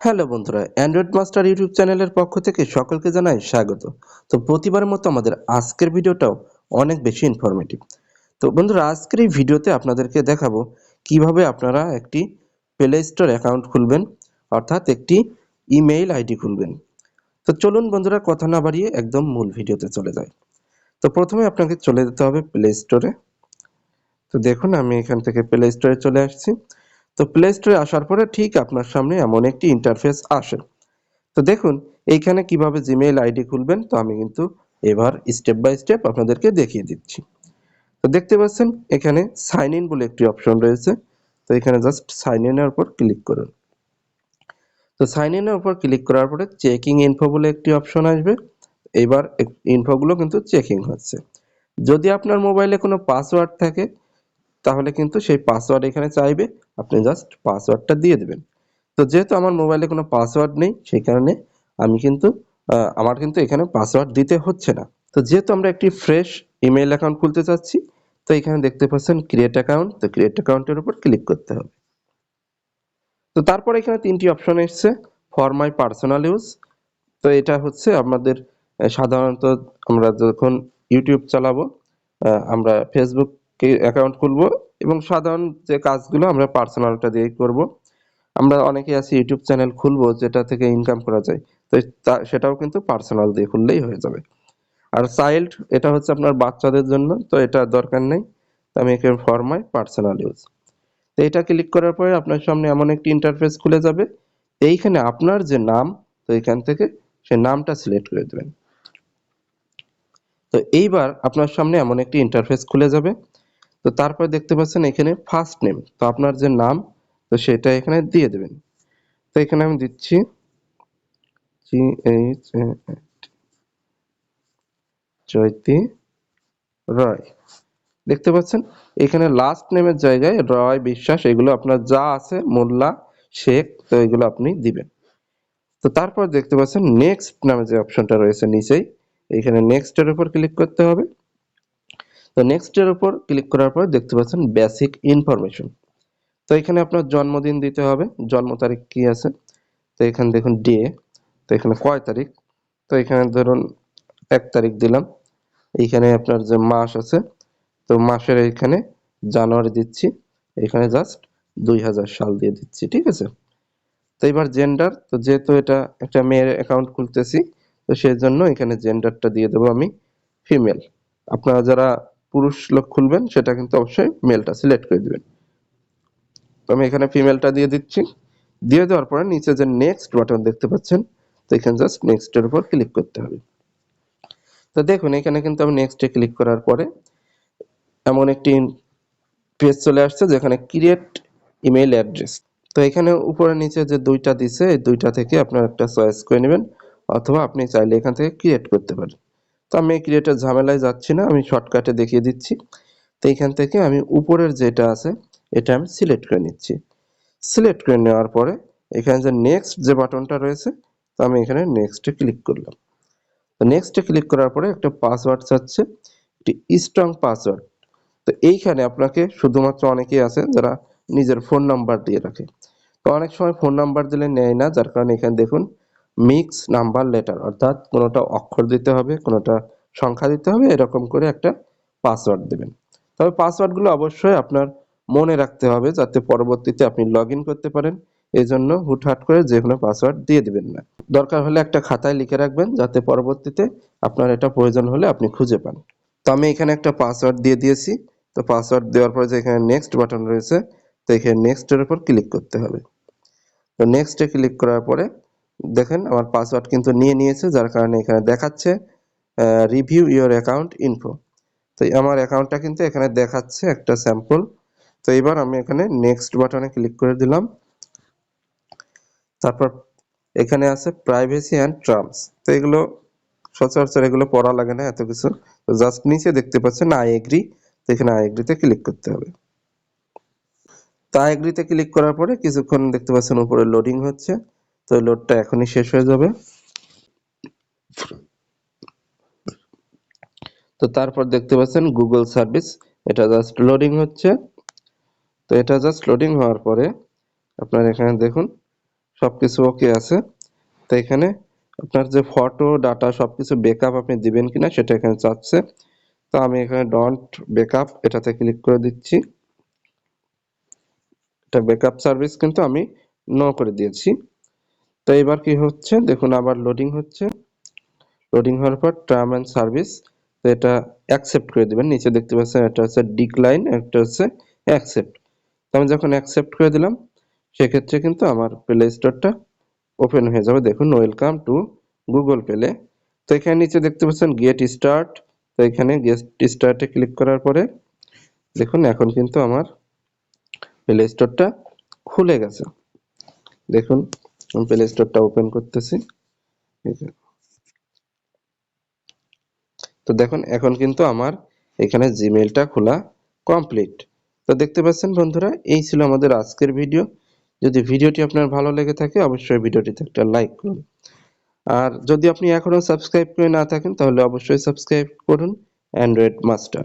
Hello বন্ধুরা, Android master YouTube চ্যানেলের পক্ষ থেকে সকলকে জানাই স্বাগত। তো প্রতিবারের মতো আমাদের আজকের ভিডিওটাও অনেক বেশি ইনফরমেটিভ। তো বন্ধুরা, আজকের এই ভিডিওতে আপনাদেরকে দেখাবো কিভাবে আপনারা একটি প্লে স্টোর অ্যাকাউন্ট খুলবেন, অর্থাৎ একটি ইমেইল আইডি খুলবেন। তো চলুন বন্ধুরা, কথা না বাড়িয়ে একদম মূল ভিডিওতে চলে যাই। তো প্রথমে আপনাকে চলে যেতে হবে প্লে স্টোরে। তো দেখুন, আমি এখান থেকে প্লে স্টোরে চলে আসছি। তো প্লে স্টোরে আসার পরে ঠিক আপনার সামনে এমন একটি ইন্টারফেস আসে। তো দেখুন এইখানে কিভাবে জিমেইল আইডি খুলবেন, তো আমি কিন্তু এবার স্টেপ বাই স্টেপ আপনাদেরকে দেখিয়ে দিচ্ছি। তো দেখতে পাচ্ছেন এখানে সাইন ইন বলে একটি অপশন রয়েছে। তো এখানে জাস্ট সাইন ইনের উপর ক্লিক করুন। তো সাইন ইনের উপর ক্লিক করার পরে চেকিং ইনফো বলে একটি অপশন আসবে। এবার ইনফোগুলো কিন্তু চেকিং হচ্ছে। যদি আপনার মোবাইলে কোনো পাসওয়ার্ড থাকে তাহলে কিন্তু সেই পাসওয়ার্ড এখানে চাইবে, আপনি জাস্ট পাসওয়ার্ডটা দিয়ে দেবেন। তো যেহেতু আমার মোবাইলে কোনো পাসওয়ার্ড নেই, সেই কারণে আমি কিন্তু আমার কিন্তু এখানে পাসওয়ার্ড দিতে হচ্ছে না। তো যেহেতু আমরা একটি ফ্রেশ ইমেইল অ্যাকাউন্ট খুলতে চাচ্ছি, তো এখানে দেখতে পাচ্ছেন ক্রিয়েট অ্যাকাউন্ট। তো ক্রিয়েট অ্যাকাউন্টের উপর ক্লিক করতে হবে। তো তারপর এখানে তিনটি অপশন এসছে। ফর মাই পার্সোনাল ইউজ, তো এটা হচ্ছে আমাদের সাধারণত আমরা যখন ইউটিউব চালাবো, আমরা ফেসবুক অ্যাকাউন্ট খুলবো এবং সাধারণ যে কাজগুলো আমরা পার্সোনালটা দিয়েই করব। আমরা অনেকেই আছি ইউটিউব চ্যানেল খুলবো যেটা থেকে ইনকাম করা যায়, তো সেটাও কিন্তু পার্সোনাল দিয়ে খুললেই হয়ে যাবে। আর চাইল্ড, এটা হচ্ছে আপনার বাচ্চাদের জন্য, তো এটা দরকার নেই। তো আমি এখানে ফর মাই পার্সোনাল ইউজ, তো এটা ক্লিক করার পরে আপনার সামনে এমন একটি ইন্টারফেস খুলে যাবে। এইখানে আপনার যে নাম, তো এখান থেকে সে নামটা সিলেক্ট করে দেবেন। তো এইবার আপনার সামনে এমন একটি ইন্টারফেস খুলে যাবে। তো তারপর দেখতে পাচ্ছেন এখানে ফার্স্ট নেম, তো আপনার যে নাম, তো সেটা এখানে দিয়ে দেবেন। তো এখানে আমি দিচ্ছি GH জয়তী রয়। দেখতে পাচ্ছেন এখানে লাস্ট নেমের জায়গায় রয়, বিশ্বাস এগুলো আপনার যা আছে, মোল্লা, শেখ, তো এগুলো আপনি দিবেন। তো তারপর দেখতে পাচ্ছেন নেক্সট নামে যে অপশনটা রয়েছে নিচেই, এখানে নেক্সট এর উপর ক্লিক করতে হবে। তো নেক্সট এর উপর ক্লিক করার পর দেখতে পাচ্ছেন বেসিক ইনফরমেশন। তো এখানে আপনার জন্মদিন দিতে হবে, জন্ম তারিখ কি আছে। তো এখানে দেখুন ডে, তো এখানে কয় তারিখ, তো এখানে ধরুন 1 তারিখ দিলাম। এইখানে আপনার যে মাস আছে, তো মাসের এইখানে জানুয়ারি দিচ্ছি। এখানে জাস্ট 2000 সাল দিয়ে দিচ্ছি, ঠিক আছে। তো এবার জেন্ডার, তো যেহেতু এটা একটা মেয়ের অ্যাকাউন্ট খুলতেছি, তো সেই জন্য এখানে জেন্ডারটা দিয়ে দেবো আমি ফিমেল। আপনারা যারা পুরুষ লোক খুলবেন সেটা কিন্তু অবশ্যই মেলটা সিলেক্ট করে দিবেন। তো আমি এখানে ফিমেলটা দিয়ে দিচ্ছি। দিয়ে দেওয়ার পরে নিচে যে নেক্সট বাটন দেখতে পাচ্ছেন, তো এখানে জাস্ট নেক্সট এর উপর ক্লিক করতে হবে। তো দেখুন এখানে কিন্তু আমি নেক্সটে ক্লিক করার পরে এমন একটি পেজ চলে আসছে যেখানে ক্রিয়েট ইমেইল অ্যাড্রেস। তো এখানে উপরে নিচে যে দুইটা দিছে, এই দুইটা থেকে আপনার একটা চয়েস করে নেবেন, অথবা আপনি চাইলে এখান থেকে ক্রিয়েট করতে পারেন। তো আমি ক্রিয়েটের ঝামেলায় যাচ্ছি না, আমি শর্টকাটে দেখিয়ে দিচ্ছি। তো এখান থেকে আমি উপরের যেটা আছে এটা আমি সিলেক্ট করে নিচ্ছি। সিলেক্ট করে নেওয়ার পরে এখানে যে নেক্সট যে বাটনটা রয়েছে, তো আমি এখানে নেক্সটে ক্লিক করলাম। তো নেক্সটে ক্লিক করার পরে একটা পাসওয়ার্ড চাচ্ছে, একটি স্ট্রং পাসওয়ার্ড। তো এইখানে আপনাকে শুধুমাত্র অনেকেই আছে যারা নিজের ফোন নাম্বার দিয়ে রাখে, তো অনেক সময় ফোন নাম্বার দিলে নেয় না, যার কারণে এখানে দেখুন মিক্স নাম্বার লেটার, অর্থাৎ কোনোটা অক্ষর দিতে হবে, কোনোটা সংখ্যা দিতে হবে, এরকম করে একটা পাসওয়ার্ড দেবেন। তবে পাসওয়ার্ডগুলো অবশ্যই আপনার মনে রাখতে হবে যাতে পরবর্তীতে আপনি লগ ইন করতে পারেন। এই জন্য হুটহাট করে যে কোনো পাসওয়ার্ড দিয়ে দিবেন না। দরকার হলে একটা খাতায় লিখে রাখবেন যাতে পরবর্তীতে আপনার এটা প্রয়োজন হলে আপনি খুঁজে পান। তো আমি এখানে একটা পাসওয়ার্ড দিয়ে দিয়েছি। তো পাসওয়ার্ড দেওয়ার পরে যে এখানে নেক্সট বাটন রয়েছে, তো এখানে নেক্সট এর উপর ক্লিক করতে হবে। তো নেক্সটে ক্লিক করার পরে দেখেন আমার পাসওয়ার্ড কিন্তু নিয়ে নিয়েছে, যার কারণে এখানে দেখাচ্ছে রিভিউ ইওর অ্যাকাউন্ট ইনফো। তো আমার অ্যাকাউন্টটা কিন্তু এখানে দেখাচ্ছে একটা স্যাম্পল। তো এবার আমি এখানে নেক্সট বাটনে ক্লিক করে দিলাম। তারপর এখানে আছে প্রাইভেসি অ্যান্ড টার্মস, তো এগুলো সচরাচর এগুলো পড়া লাগে না এত কিছু। তো জাস্ট নিচে দেখতে পাচ্ছেন আই এগ্রি, তো এখানে আই এগ্রিতে ক্লিক করতে হবে। তো আই এগ্রিতে ক্লিক করার পরে কিছুক্ষণ দেখতে পাচ্ছেন উপরে লোডিং হচ্ছে। তো লোডটা এখনই শেষ হয়ে যাবে। তো তারপর দেখতে পাচ্ছেন গুগল সার্ভিস, এটা জাস্ট লোডিং হচ্ছে। তো এটা জাস্ট লোডিং হওয়ার পরে আপনার এখানে দেখুন সবকিছু ওকে আছে। তো এখানে আপনার যে ফটো ডাটা সবকিছু ব্যাকআপ আপনি দিবেন কিনা সেটা এখানে চাচ্ছে। তো আমি এখানে ডোন্ট ব্যাকআপ এটাতে ক্লিক করে দিচ্ছি। এটা ব্যাকআপ সার্ভিস কিন্তু আমি নো করে দিয়েছি। তো এবার কি হচ্ছে দেখুন, আবার লোডিং হচ্ছে। লোডিং হওয়ার পর টার্ম এন্ড সার্ভিস, তো এটা অ্যাকসেপ্ট করে দিবেন। নিচে দেখতে পাচ্ছেন এটা হচ্ছে ডিক্লাইন, একটা হচ্ছে অ্যাকসেপ্ট। তো আমি যখন অ্যাকসেপ্ট করে দিলাম সেক্ষেত্রে কিন্তু আমার প্লে স্টোরটা ওপেন হয়ে যাবে। দেখুন ওয়েলকাম টু গুগল প্লে। তো এখানে নিচে দেখতে পাচ্ছেন গেট স্টার্ট। তো এখানে গেট স্টার্টে ক্লিক করার পরে দেখুন এখন কিন্তু আমার প্লে স্টোরটা খুলে গেছে। দেখুন আমি প্লে স্টোরটা ওপেন করতেছি। তো দেখুন এখন কিন্তু আমার এখানে জিমেইলটা খোলা কমপ্লিট। তো দেখতে পাচ্ছেন বন্ধুরা, এই ছিল আমাদের আজকের ভিডিও। যদি ভিডিওটি আপনার ভালো লেগে থাকে অবশ্যই ভিডিওটিতে একটা লাইক করুন। আর যদি আপনি এখনো সাবস্ক্রাইব করে না থাকেন তাহলে অবশ্যই সাবস্ক্রাইব করুন অ্যান্ড্রয়েড মাস্টার।